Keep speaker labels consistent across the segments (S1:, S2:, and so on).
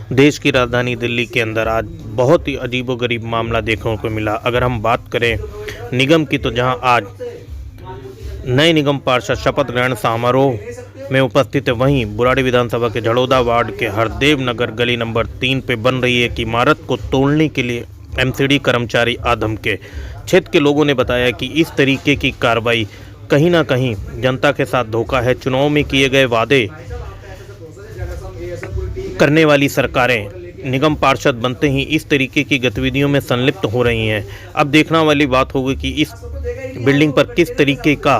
S1: देश की राजधानी दिल्ली के अंदर आज बहुत ही अजीबोगरीब मामला देखने को मिला। अगर हम बात करें निगम की, तो जहां आज नए निगम पार्षद शपथ ग्रहण समारोह में उपस्थित है, वहीं बुराड़ी विधानसभा के झड़ौदा वार्ड के हरदेव नगर गली नंबर 3 पे बन रही एक इमारत को तोड़ने के लिए एमसीडी कर्मचारी आधम के। क्षेत्र के लोगों ने बताया कि इस तरीके की कार्रवाई कहीं ना कहीं जनता के साथ धोखा है। चुनाव में किए गए वादे करने वाली सरकारें निगम पार्षद बनते ही इस तरीके की गतिविधियों में संलिप्त हो रही हैं। अब देखने वाली बात होगी कि इस बिल्डिंग पर किस तरीके का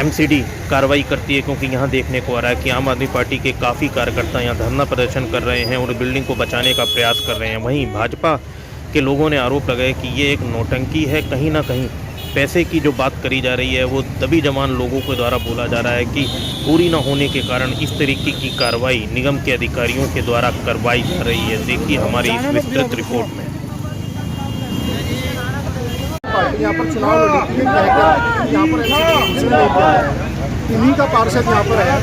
S1: एमसीडी कार्रवाई करती है, क्योंकि यहाँ देखने को आ रहा है कि आम आदमी पार्टी के काफ़ी कार्यकर्ता यहाँ धरना प्रदर्शन कर रहे हैं और बिल्डिंग को बचाने का प्रयास कर रहे हैं। वहीं भाजपा के लोगों ने आरोप लगाया कि ये एक नौटंकी है। कहीं ना कहीं पैसे की जो बात करी जा रही है वो दबी जवान लोगों के द्वारा बोला जा रहा है कि पूरी न होने के कारण इस तरीके की कार्रवाई निगम के अधिकारियों के द्वारा करवाई जा रही है। देखिए हमारी इस विस्तृत रिपोर्ट में।
S2: यहाँ पर चुनाव लड़ी थी, यहाँ पर इन्हीं का पार्षद यहाँ पर है।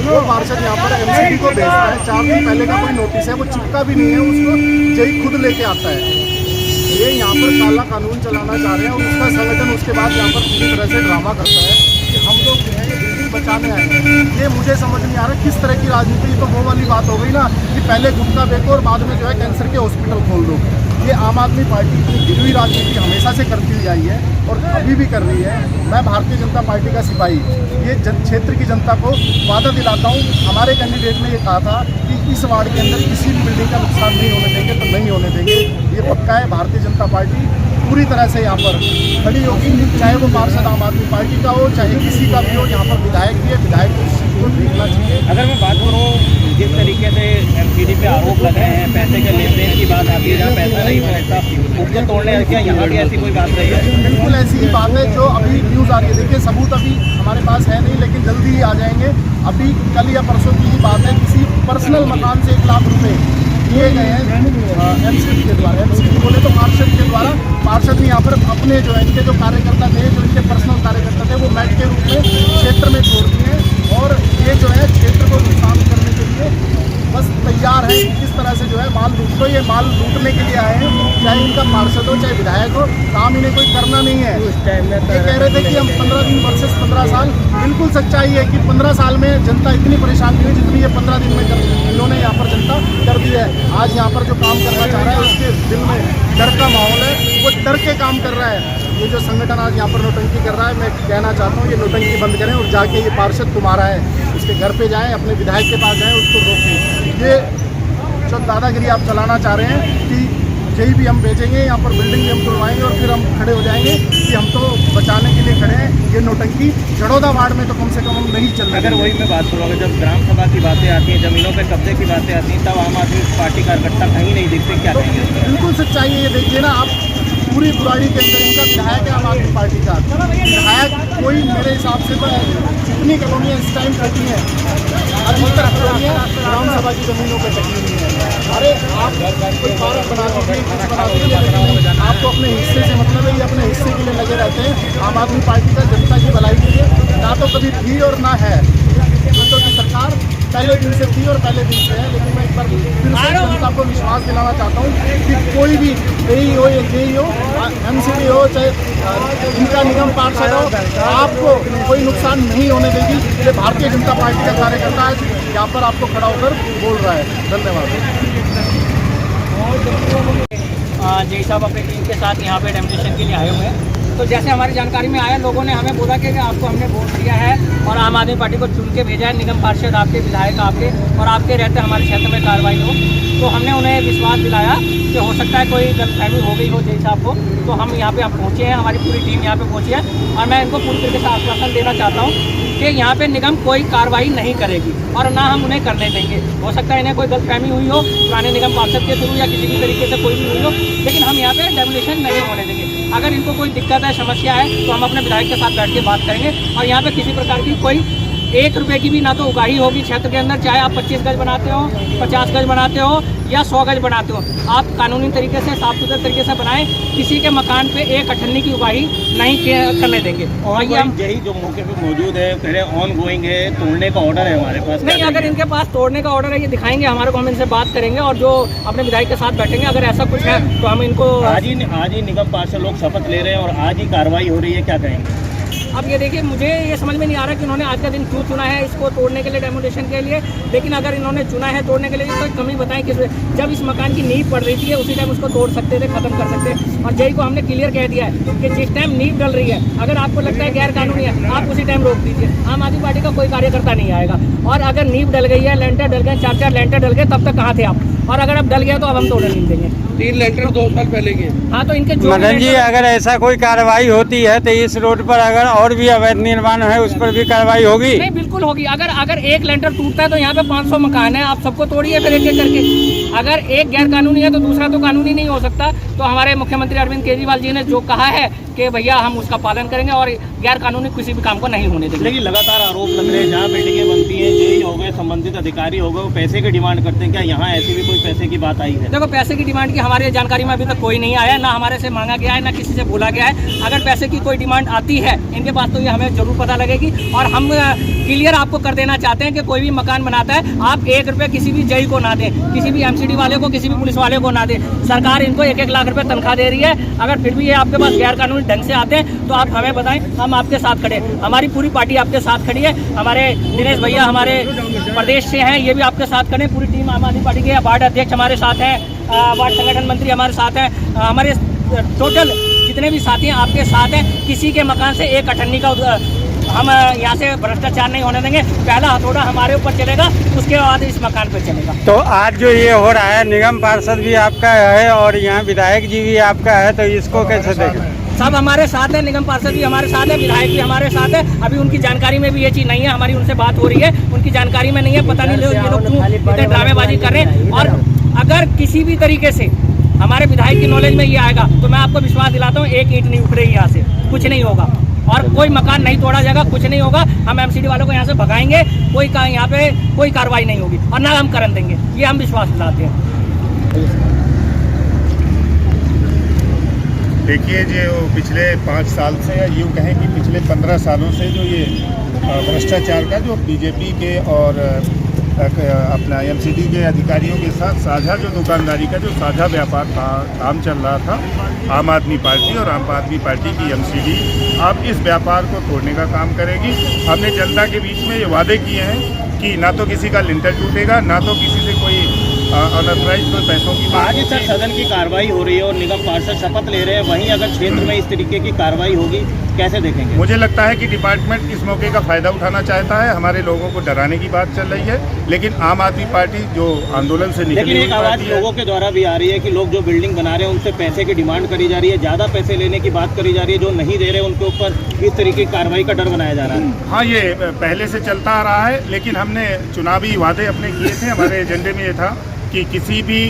S2: वो पार्षद यहाँ पर एमसीडी को भेजता है। 4 दिन पहले का कोई नोटिस है, वो चिपका भी नहीं है, उसको जय खुद लेके आता है। ये यहाँ पर काला कानून चलाना चाह रहे हैं और उसका संगठन उसके बाद यहाँ पर पूरी तरह से ड्रामा करता है कि हम लोग जो है ये बिल्डिंग बचाने आए हैं। ये मुझे समझ नहीं आ रहा किस तरह की राजनीति। तो वो वाली बात हो गई ना कि पहले गुटखा बेचो और बाद में जो है कैंसर के हॉस्पिटल खोल दो। ये आम आदमी पार्टी की गिरी हुई राजनीति हमेशा से करती आई है और अभी भी कर रही है। मैं भारतीय जनता पार्टी का सिपाही ये क्षेत्र की जनता को वादा दिलाता हूँ। हमारे कैंडिडेट ने ये कहा था कि इस वार्ड के अंदर किसी भी बिल्डिंग का नुकसान नहीं होने देंगे, तो नहीं होने देंगे। ये पक्का है। भारतीय जनता पार्टी पूरी तरह से यहाँ पर खड़ी होगी, चाहे वो पार्षद आम आदमी पार्टी का हो, चाहे किसी का भी हो। यहाँ पर विधायक भी है, विधायक को इस चीज़ को देखना चाहिए।
S3: अगर मैं बात करूँ जिस तरीके से एमसीडी पे आरोप लग रहे हैं, पैसे के लेन देन की बात आती है, जहाँ पैसा नहीं मिलता उसको तोड़ने, क्या यहाँ भी ऐसी कोई बात नहीं है?
S2: बिल्कुल ऐसी ही बात है जो अभी न्यूज़ आ रही है। देखिए सबूत अभी हमारे पास है नहीं, लेकिन जल्दी ही आ जाएंगे। अभी कल या परसों की ही बात है, किसी पर्सनल मकान से 1 लाख रुपए दिए गए हैं एमसीडी के द्वारा। एमसीडी बोले तो पार्षद के द्वारा। पार्षद ने यहाँ पर अपने जो है इनके जो कार्यकर्ता थे, जो इनके पर्सनल कार्यकर्ता थे, वो मैट के रूप में क्षेत्र में छोड़ दिए और ये जो है क्षेत्र को नुकसान करने के लिए बस तैयार है। किस तरह से जो है माल लूट को, ये माल लूटने के लिए आए हैं। चाहे इनका पार्षद हो चाहे विधायक हो, काम इन्हें कोई करना नहीं है। ये कह रहे थे कि हम 15 दिन वर्सेस 15 साल। बिल्कुल सच्चाई है कि 15 साल में जनता इतनी परेशान नहीं हुई जितनी ये 15 दिन में इन्होंने यहाँ पर जनता कर दी है। आज यहाँ पर जो काम करना चाह रहा है उसके दिल में डर का माहौल है, वो डर के काम कर रहा है। ये जो संगठन आज यहाँ पर नौटंकी कर रहा है, मैं कहना चाहता हूँ ये नौटंकी बंद करें और जाके ये पार्षद तुम्हारा है उसके घर पे जाएं, अपने विधायक के पास जाएं, उसको रोकें। ये जो दादागिरी आप चलाना चाह रहे हैं कि यही भी हम भेजेंगे, यहाँ पर बिल्डिंग भी हम तुड़वाएंगे और फिर हम खड़े हो जाएंगे कि हम तो बचाने के लिए खड़े हैं। ये नौटंकी झड़ौदा वार्ड में तो कम से कम हम नहीं चल रहे।
S3: अगर वही मैं बात करूँगा, जब ग्राम सभा की बातें आती हैं, ज़मीनों पे कब्जे की बातें आती हैं, तब आम आदमी पार्टी कार्यकर्ता कहीं नहीं दिखते, क्या कहेंगे?
S2: बिल्कुल सच्चाई है। ये देखिए ना आप, पूरी बुराड़ी के अंदर इनका विधायक है आम आदमी पार्टी का। विधायक कोई मेरे हिसाब से तो जितनी कॉलोनियाँ इस टाइम कटी हैं, अधिकतर कॉलोनियाँ ग्राम सभा की ज़मीनों पर कटी हुई हैं। अरे आप कोई पार्क बना दीजिए, कुछ बना दीजिए, आपको अपने हिस्से से मतलब है, ये अपने हिस्से के लिए लगे रहते हैं। आम आदमी पार्टी का जनता की भलाई के लिए ना तो कभी थी और ना है। तो की सरकार पहले दिन से थी और पहले दिन से है। लेकिन मैं एक बार फिर से जनता को विश्वास दिलाना चाहता हूँ कि कोई भी एई हो या जेई हो, एमसीडी हो, चाहे इनका निगम पार्षद हो, आपको कोई नुकसान नहीं होने देगी। ये भारतीय जनता पार्टी का कार्यकर्ता आज यहाँ पर आपको खड़ा होकर बोल रहा है। धन्यवाद।
S3: जय साहब अपनी टीम के साथ यहाँ पे डेमोस्ट्रेशन के लिए आए हुए हैं। तो जैसे हमारी जानकारी में आया, लोगों ने हमें बोला कि आपको हमने वोट दिया है और आम आदमी पार्टी को चुन के भेजा है, निगम पार्षद आपके, विधायक आपके, और आपके रहते हमारे क्षेत्र में कार्रवाई हो। तो हमने उन्हें विश्वास दिलाया कि हो सकता है कोई गलतफहमी हो गई हो जय साहब को। तो हम यहाँ पे पहुँचे हैं, हमारी पूरी टीम यहाँ पे पहुँची है और मैं इनको पूरी तरीके से आश्वासन देना चाहता हूँ कि यहाँ पे निगम कोई कार्रवाई नहीं करेगी और ना हम उन्हें करने देंगे। हो सकता है इन्हें कोई गलतफहमी हुई हो पुराने निगम पार्षद के थ्रू या किसी भी तरीके से कोई भी हुई हो, लेकिन हम यहाँ पे डेमोलिशन नहीं होने देंगे। अगर इनको कोई दिक्कत है, समस्या है, तो हम अपने विधायक के साथ बैठ के बात करेंगे और यहाँ पे किसी प्रकार की कोई 1 रुपए की भी ना तो उगाही होगी क्षेत्र के अंदर, चाहे आप 25 गज बनाते हो, 50 गज बनाते हो या 100 गज बनाते हो। आप कानूनी तरीके से, साफ सुथरे तरीके से बनाएं। किसी के मकान पे 1 अठन्नी की उगाही नहीं करने देंगे। और ये हम
S4: यही जो मौके पे मौजूद है, कह रहे ऑन गोइंग है, तोड़ने का ऑर्डर है हमारे पास।
S3: नहीं, अगर इनके पास तोड़ने का ऑर्डर है, ये दिखाएंगे हमारे को, हम इनसे बात करेंगे और जो अपने विधायक के साथ बैठेंगे। अगर ऐसा कुछ है तो हम इनको
S4: आज ही निगम पार्षद लोग शपथ ले रहे हैं और आज ही कार्रवाई हो रही है, क्या कहेंगे?
S3: अब ये देखिए, मुझे ये समझ में नहीं आ रहा कि इन्होंने आज का दिन क्यों चुना है इसको तोड़ने के लिए, डेमोलिशन के लिए। लेकिन अगर इन्होंने चुना है तोड़ने के लिए तो कमी बताएं किस, जब इस मकान की नींव पड़ रही थी उसी टाइम उसको तोड़ सकते थे, खत्म कर सकते। और जेई को हमने क्लियर कह दिया है कि जिस टाइम नींव डल रही है, अगर आपको लगता है गैर कानूनी है, आप उसी टाइम रोक दीजिए। आम आदमी पार्टी का कोई कार्यकर्ता नहीं आएगा। और अगर नींव डल गई है, लेंटर डल गए, 4 लेंटर डल गए, तब तक कहाँ थे आप? और अगर अब डल गया तो अब हम तोड़ने नहीं देंगे।
S5: 3 लेंटर 2 साल पहले के।
S3: हाँ, तो इनके जो
S6: मदन जी, अगर ऐसा कोई कार्रवाई होती है तो इस रोड पर अगर और भी अवैध निर्माण है उस पर भी कार्रवाई होगी?
S3: नहीं, बिल्कुल होगी। अगर एक लेंटर टूटता है तो यहाँ पे 500 मकान है, आप सबको तोड़िए फिर एक एक करके। अगर एक गैर कानूनी है तो दूसरा तो कानूनी नहीं हो सकता। तो हमारे मुख्यमंत्री अरविंद केजरीवाल जी ने जो कहा है कि भैया हम उसका पालन करेंगे और गैर कानूनी किसी भी काम को नहीं होने देंगे।
S4: लेकिन लगातार आरोप लग रहे हैं, जहाँ बिल्डिंगें बनती हैं, जेई हो गए, संबंधित अधिकारी हो गए, वो पैसे की डिमांड करते हैं। क्या यहाँ ऐसी भी कोई पैसे की बात आई है?
S3: देखो, पैसे की डिमांड की हमारी जानकारी में अभी तक कोई नहीं आया, ना हमारे से मांगा गया है, ना किसी से बोला गया है। अगर पैसे की कोई डिमांड आती है इनके पास तो ये हमें जरूर पता लगेगी। और हम क्लियर आपको कर देना चाहते हैं कि कोई भी मकान बनाता है, आप 1 रुपये किसी भी जेई को ना दें, किसी भी एमसीडी वाले को, किसी भी पुलिस वाले को ना दें। सरकार इनको 1-1 लाख रुपए तनख्वाह दे रही है। अगर फिर भी ये आपके पास गैर कानूनी ढंग से आते हैं तो आप हमें बताएं, हम आपके साथ खड़े हैं। हमारी पूरी पार्टी आपके साथ खड़ी है। हमारे दिनेश भैया हमारे प्रदेश से हैं, ये भी आपके साथ खड़े हैं। पूरी टीम आम आदमी पार्टी के वार्ड अध्यक्ष हमारे साथ हैं, वार्ड संगठन मंत्री हमारे साथ हैं, हमारे टोटल जितने भी साथी हैं आपके साथ हैं। किसी के मकान से 1 अठन्नी का हम यहाँ से भ्रष्टाचार नहीं होने देंगे। पहला हथौड़ा हमारे ऊपर चलेगा, उसके बाद इस मकान पर चलेगा।
S6: तो आज जो ये हो रहा है, निगम पार्षद भी आपका है और यहाँ विधायक जी भी आपका है, तो इसको कैसे देखें?
S3: सब हमारे साथ है, निगम पार्षद भी हमारे साथ है, विधायक भी हमारे साथ है। अभी उनकी जानकारी में भी ये चीज़ नहीं है, हमारी उनसे बात हो रही है, उनकी जानकारी में नहीं है। पता नहीं ये लोग क्यों इतने ड्रामेबाजी कर रहे हैं। और अगर किसी भी तरीके से हमारे विधायक की नॉलेज में ये आएगा तो मैं आपको विश्वास दिलाता हूँ, 1 ईंट नहीं उठ रही यहाँ से, कुछ नहीं होगा और कोई मकान नहीं तोड़ा जाएगा, कुछ नहीं होगा। हम एमसीडी वालों को यहाँ से भगाएंगे, कोई यहाँ पे कोई कार्रवाई नहीं होगी और ना हम करन देंगे, ये हम विश्वास दिलाते हैं।
S7: देखिए, जो पिछले 5 साल से या यूँ कहें कि पिछले 15 सालों से जो ये भ्रष्टाचार का जो बीजेपी के और अपना एमसीडी के अधिकारियों के साथ साझा जो दुकानदारी का जो साझा व्यापार काम चल रहा था, आम आदमी पार्टी और आम आदमी पार्टी की एमसीडी अब इस व्यापार को तोड़ने का काम करेगी। हमने जनता के बीच में ये वादे किए हैं कि ना तो किसी का लिंटर टूटेगा, ना तो किसी से कोई अनऑथराइज कोई पैसों की
S4: आज ही सर सदन की कार्रवाई हो रही है और निगम पार्षद शपथ ले रहे हैं, वहीं अगर क्षेत्र में इस तरीके की कार्रवाई होगी, कैसे देखेंगे?
S7: मुझे लगता है कि डिपार्टमेंट इस मौके का फ़ायदा उठाना चाहता है। हमारे लोगों को डराने की बात चल रही है, लेकिन आम आदमी पार्टी जो आंदोलन से निकली,
S4: लेकिन एक आवाज़ लोगों के द्वारा भी आ रही है कि लोग जो बिल्डिंग बना रहे हैं उनसे पैसे की डिमांड करी जा रही है, ज़्यादा पैसे लेने की बात करी जा रही है, जो नहीं दे रहे उनके ऊपर इस तरीके की कार्रवाई का डर बनाया जा रहा है।
S7: हाँ, ये पहले से चलता आ रहा है, लेकिन हमने चुनावी वादे अपने किए थे। हमारे एजेंडे में ये था कि किसी भी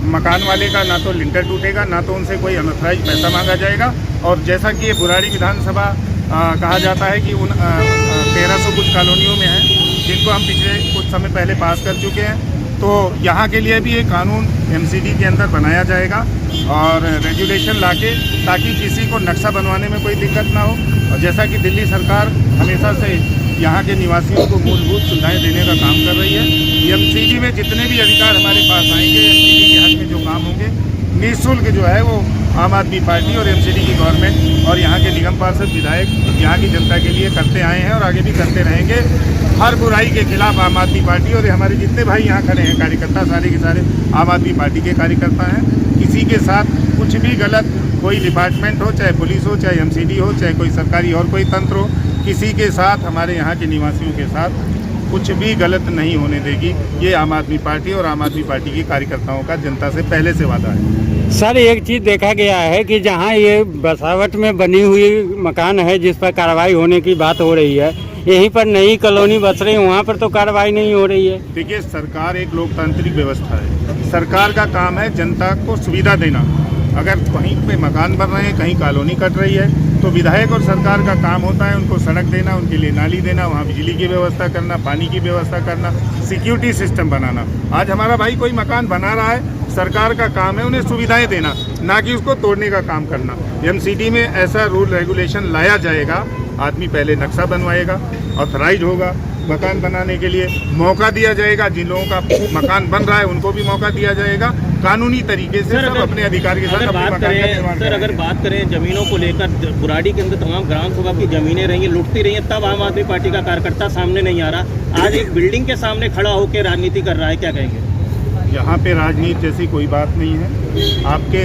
S7: मकान वाले का ना तो लिंटर टूटेगा, ना तो उनसे कोई अनऑथराइज पैसा मांगा जाएगा। और जैसा कि ये बुराड़ी विधानसभा कहा जाता है कि उन 1300 कुछ कॉलोनियों में है जिनको हम पिछले कुछ समय पहले पास कर चुके हैं, तो यहाँ के लिए भी एक कानून एमसीडी के अंदर बनाया जाएगा और रेगुलेशन लाके, ताकि किसी को नक्शा बनवाने में कोई दिक्कत ना हो। और जैसा कि दिल्ली सरकार हमेशा से यहाँ के निवासियों को मूलभूत सुविधाएं देने का काम कर रही है, एमसीडी में जितने भी अधिकार हमारे पास आएंगे, एमसीडी के हक में जो काम होंगे, निःशुल्क जो है वो आम आदमी पार्टी और एमसीडी की गवर्नमेंट और यहाँ के निगम पार्षद विधायक यहाँ की जनता के लिए करते आए हैं और आगे भी करते रहेंगे। हर बुराई के खिलाफ आम आदमी पार्टी और हमारे जितने भाई यहाँ खड़े हैं कार्यकर्ता, सारे के सारे आम आदमी पार्टी के कार्यकर्ता हैं। किसी के साथ कुछ भी गलत, कोई डिपार्टमेंट हो, चाहे पुलिस हो, चाहे एमसीडी हो, चाहे कोई सरकारी और कोई तंत्र हो, किसी के साथ, हमारे यहाँ के निवासियों के साथ कुछ भी गलत नहीं होने देगी। ये आम आदमी पार्टी और आम आदमी पार्टी के कार्यकर्ताओं का जनता से पहले से वादा है।
S6: सर, एक चीज़ देखा गया है कि जहाँ ये बसावट में बनी हुई मकान है जिस पर कार्रवाई होने की बात हो रही है, यहीं पर नई कॉलोनी बस रही है, वहाँ पर तो कार्रवाई नहीं हो रही है।
S7: देखिए, सरकार एक लोकतांत्रिक व्यवस्था है, सरकार का काम है जनता को सुविधा देना। अगर कहीं पे मकान बन रहे हैं, कहीं कॉलोनी कट रही है, तो विधायक और सरकार का काम होता है उनको सड़क देना, उनके लिए नाली देना, वहाँ बिजली की व्यवस्था करना, पानी की व्यवस्था करना, सिक्योरिटी सिस्टम बनाना। आज हमारा भाई कोई मकान बना रहा है, सरकार का काम है उन्हें सुविधाएं देना, ना कि उसको तोड़ने का काम करना। एमसीडी में ऐसा रूल रेगुलेशन लाया जाएगा, आदमी पहले नक्शा बनवाएगा, ऑथराइज होगा, मकान बनाने के लिए मौका दिया जाएगा, जिन लोगों का मकान बन रहा है उनको भी मौका दिया जाएगा, कानूनी तरीके से सब अपने अधिकार के साथ अपने मकान का निर्माण
S4: सर, अगर बात करें जमीनों को लेकर, बुराड़ी के अंदर तमाम ग्राम सभा की जमीनें रही हैं, लुटती रही हैं, तब आम आदमी पार्टी का कार्यकर्ता सामने नहीं आ रहा। आज एक बिल्डिंग के सामने खड़ा होकर राजनीति कर रहा है, क्या कहेंगे?
S7: यहाँ पे राजनीति जैसी कोई बात नहीं है। आपके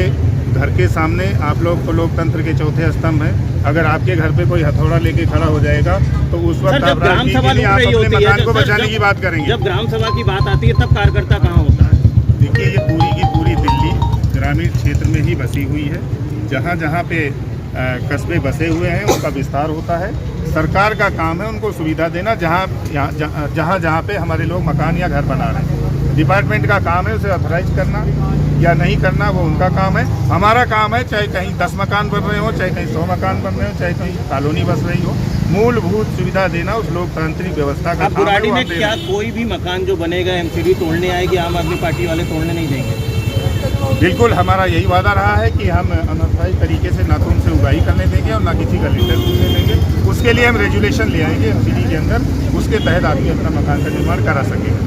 S7: घर के सामने आप लोग तो लोकतंत्र के चौथे स्तंभ हैं। अगर आपके घर पे कोई हथौड़ा लेके खड़ा हो जाएगा तो उस वक्त आप राजनीति के लिए आप अपने मकान को बचाने की बात करेंगे।
S4: जब ग्राम सभा की बात आती है तब कार्यकर्ता कहाँ होता है?
S7: देखिए, ये पूरी की पूरी दिल्ली ग्रामीण क्षेत्र में ही बसी हुई है। जहाँ जहाँ पे कस्बे बसे हुए हैं उनका विस्तार होता है। सरकार का काम है उनको सुविधा देना, जहाँ पे हमारे लोग मकान या घर बना रहे हैं। डिपार्टमेंट का काम है उसे ऑथराइज करना या नहीं करना, वो उनका काम है। हमारा काम है, चाहे कहीं 10 मकान बन रहे हो, चाहे कहीं 100 मकान बन रहे हो, चाहे कहीं कॉलोनी बस रही हो, मूलभूत सुविधा देना उस लोकतांत्रिक व्यवस्था का काम है।
S4: बुराड़ी में क्या कोई भी मकान जो बनेगा एमसीडी तोड़ने आएगी, आम आदमी पार्टी वाले तोड़ने नहीं देंगे?
S7: बिल्कुल, हमारा यही वादा रहा है कि हम अनऑथराइज तरीके से ना तो उनसे उगाही करने देंगे और ना किसी का लिंटर टूटने देंगे। उसके लिए हम रेजुलेशन ले आएंगे एमसीडी के अंदर, उसके तहत आदमी अपना मकान का निर्माण करा सकेगा।